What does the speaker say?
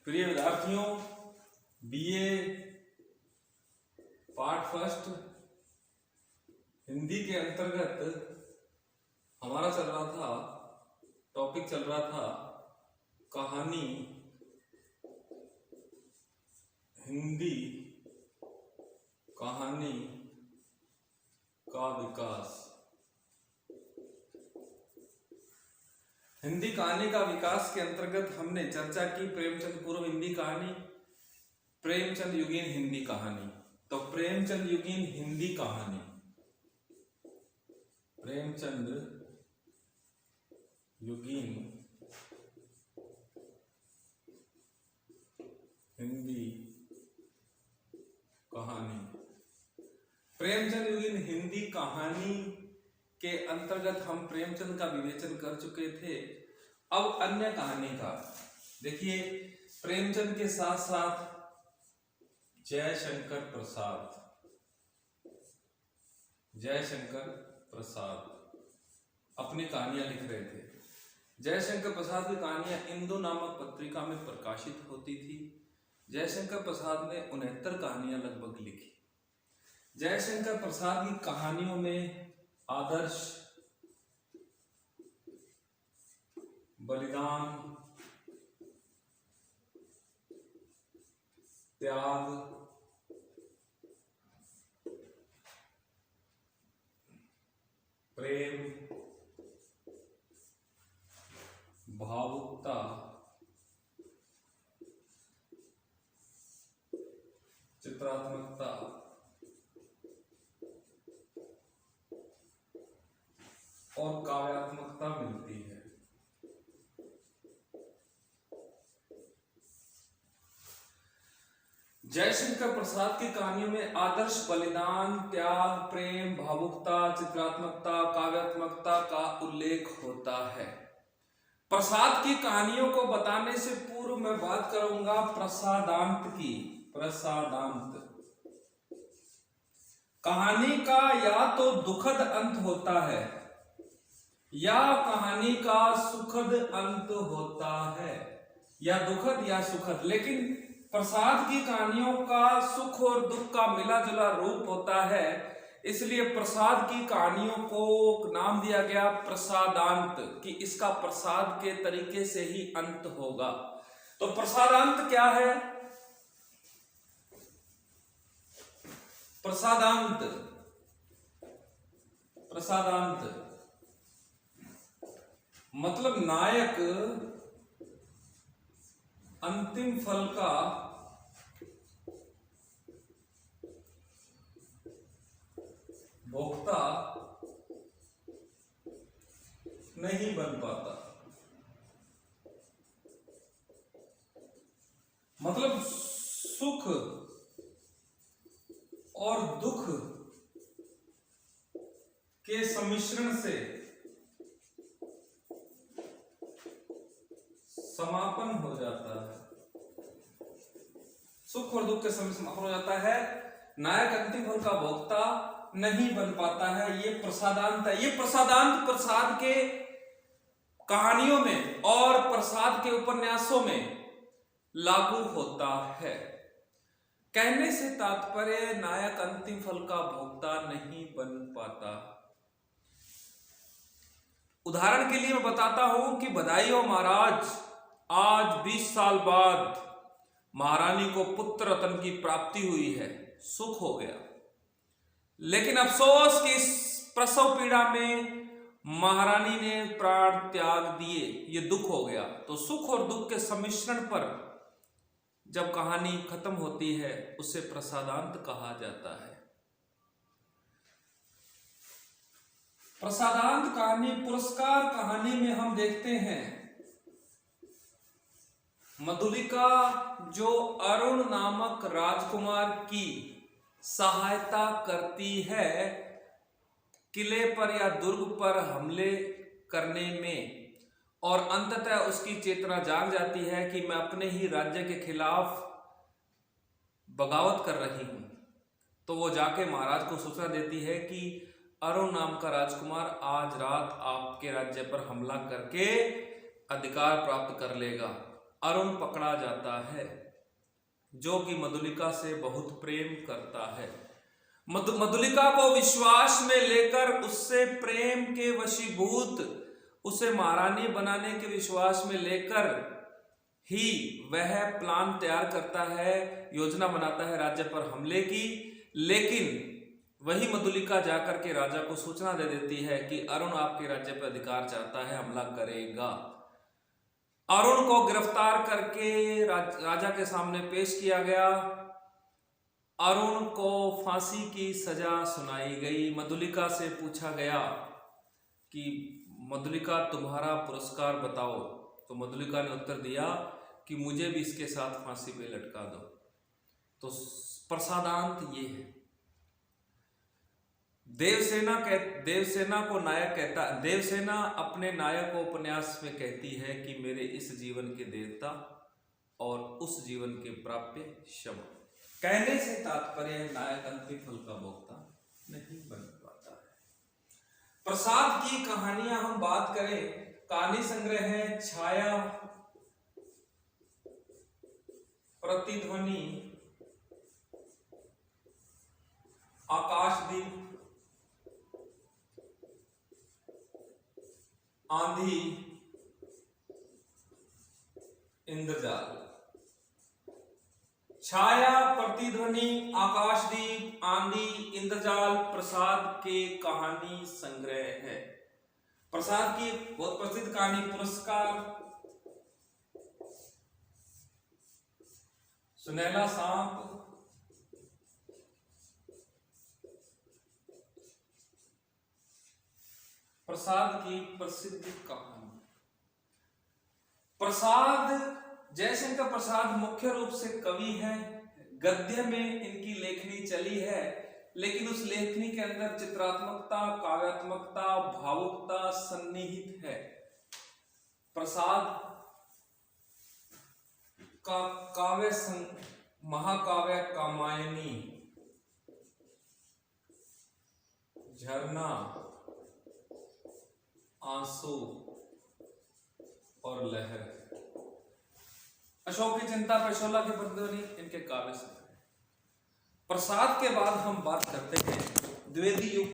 प्रिय विद्यार्थियों, BA part first Hindi के अंतर्गत हमारा टॉपिक चल रहा था कहानी हिंदी कहानी का विकास। हिंदी कहानी का विकास के अंतर्गत हमने चर्चा की प्रेमचंद पूर्व हिंदी कहानी, प्रेमचंद युगीन हिंदी कहानी। तो प्रेमचंद युगीन हिंदी कहानी, प्रेमचंद युगीन हिंदी कहानी। प्रेमचंद युगीन हिंदी कहानी के अंतर्गत हम प्रेमचंद का विवेचन कर चुके थे। अब अन्य कहानी का देखिए, प्रेमचंद के साथ साथ जयशंकर प्रसाद अपनी कहानियां लिख रहे थे। जयशंकर प्रसाद की कहानियां इंदु नामक पत्रिका में प्रकाशित होती थी। जयशंकर प्रसाद ने 69 कहानियां लगभग लिखी। जयशंकर प्रसाद की कहानियों में आदर्श, बलिदान, त्याग, प्रेम, भावुकता, चित्रात्मकता और काव्यात्मकता मिलती है। जयशंकर प्रसाद की कहानियों में आदर्श, बलिदान, त्याग, प्रेम, भावुकता, चित्रात्मकता, काव्यात्मकता का उल्लेख होता है। प्रसाद की कहानियों को बताने से पूर्व मैं बात करूंगा प्रसादांत की। प्रसादांत कहानी का या तो दुखद अंत होता है या कहानी का सुखद अंत होता है, या दुखद या सुखद। लेकिन प्रसाद की कहानियों का सुख और दुख का मिला जुला रूप होता है, इसलिए प्रसाद की कहानियों को नाम दिया गया प्रसादांत, कि इसका प्रसाद के तरीके से ही अंत होगा। तो प्रसादांत क्या है? प्रसादांत मतलब नायक अंतिम फल का भोक्ता नहीं बन पाता। मतलब सुख और दुख के सम्मिश्रण से समापन हो जाता है। सुख और दुख के समापन हो जाता है, नायक अंतिम फल का भोक्ता नहीं बन पाता है। ये प्रसादांत है। ये प्रसादांत प्रसाद के कहानियों में और प्रसाद के उपन्यासों में लागू होता है। कहने से तात्पर्य नायक अंतिम फल का भोक्ता नहीं बन पाता। उदाहरण के लिए मैं बताता हूं कि बधाई हो महाराज, आज 20 साल बाद महारानी को पुत्र रत्न की प्राप्ति हुई है, सुख हो गया। लेकिन अफसोस कि इस प्रसव पीड़ा में महारानी ने प्राण त्याग दिए, ये दुख हो गया। तो सुख और दुख के सम्मिश्रण पर जब कहानी खत्म होती है उसे प्रसादांत कहा जाता है। प्रसादांत कहानी, पुरस्कार कहानी में हम देखते हैं मधुलिका जो अरुण नामक राजकुमार की सहायता करती है किले पर या दुर्ग पर हमले करने में, और अंततः उसकी चेतना जाग जाती है कि मैं अपने ही राज्य के खिलाफ बगावत कर रही हूं। तो वो जाके महाराज को सूचना देती है कि अरुण नाम का राजकुमार आज रात आपके राज्य पर हमला करके अधिकार प्राप्त कर लेगा। अरुण पकड़ा जाता है, जो कि मधुलिका से बहुत प्रेम करता है। मधुलिका को विश्वास में लेकर उससे प्रेम के वशीभूत, उसे महारानी बनाने के विश्वास में लेकर ही वह प्लान तैयार करता है, योजना बनाता है राज्य पर हमले की। लेकिन वही मधुलिका जाकर के राजा को सूचना दे देती है कि अरुण आपके राज्य पर अधिकार चाहता है, हमला करेगा। अरुण को गिरफ्तार करके राजा के सामने पेश किया गया। अरुण को फांसी की सजा सुनाई गई। मधुलिका से पूछा गया कि मधुलिका तुम्हारा पुरस्कार बताओ, तो मधुलिका ने उत्तर दिया कि मुझे भी इसके साथ फांसी पे लटका दो। तो प्रसादांत ये है। देवसेना को नायक कहता, देवसेना अपने नायक को उपन्यास में कहती है कि मेरे इस जीवन के देवता और उस जीवन के प्राप्य क्षमा। कहने से तात्पर्य नायक अंतिम फल का भोक्ता नहीं बन पाता है। प्रसाद की कहानियां हम बात करें, कहानी संग्रह है छाया, प्रतिध्वनि, आकाशदीप, आंधी, इंद्रजाल। छाया, प्रतिध्वनि, आकाशदीप, आंधी, इंद्रजाल प्रसाद के कहानी संग्रह है। प्रसाद की बहुत प्रसिद्ध कहानी पुरस्कार, सुनहला सांप, प्रसाद की प्रसिद्ध कहानी। प्रसाद, जयशंकर प्रसाद मुख्य रूप से कवि हैं। गद्य में इनकी लेखनी चली है, लेकिन उस लेखनी के अंदर चित्रात्मकता, काव्यात्मकता, भावुकता सन्निहित है। प्रसाद का काव्य महाकाव्य कामायनी, झरना, आंसू और लहर, अशोक की चिंता, पेशोला की प्रतिध्वनि इनके काव्य से। प्रसाद के बाद हम बात करते हैं द्विवेदी युग।